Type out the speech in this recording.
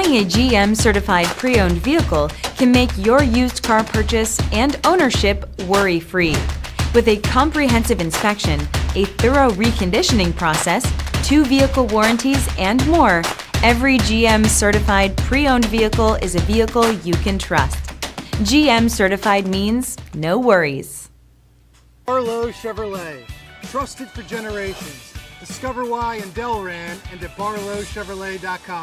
Buying a GM certified pre-owned vehicle can make your used car purchase and ownership worry-free. With a comprehensive inspection, a thorough reconditioning process, 2 vehicle warranties, and more, every GM certified pre-owned vehicle is a vehicle you can trust. GM certified means no worries. Barlow Chevrolet, trusted for generations. Discover why in Delran and at barlowchevrolet.com.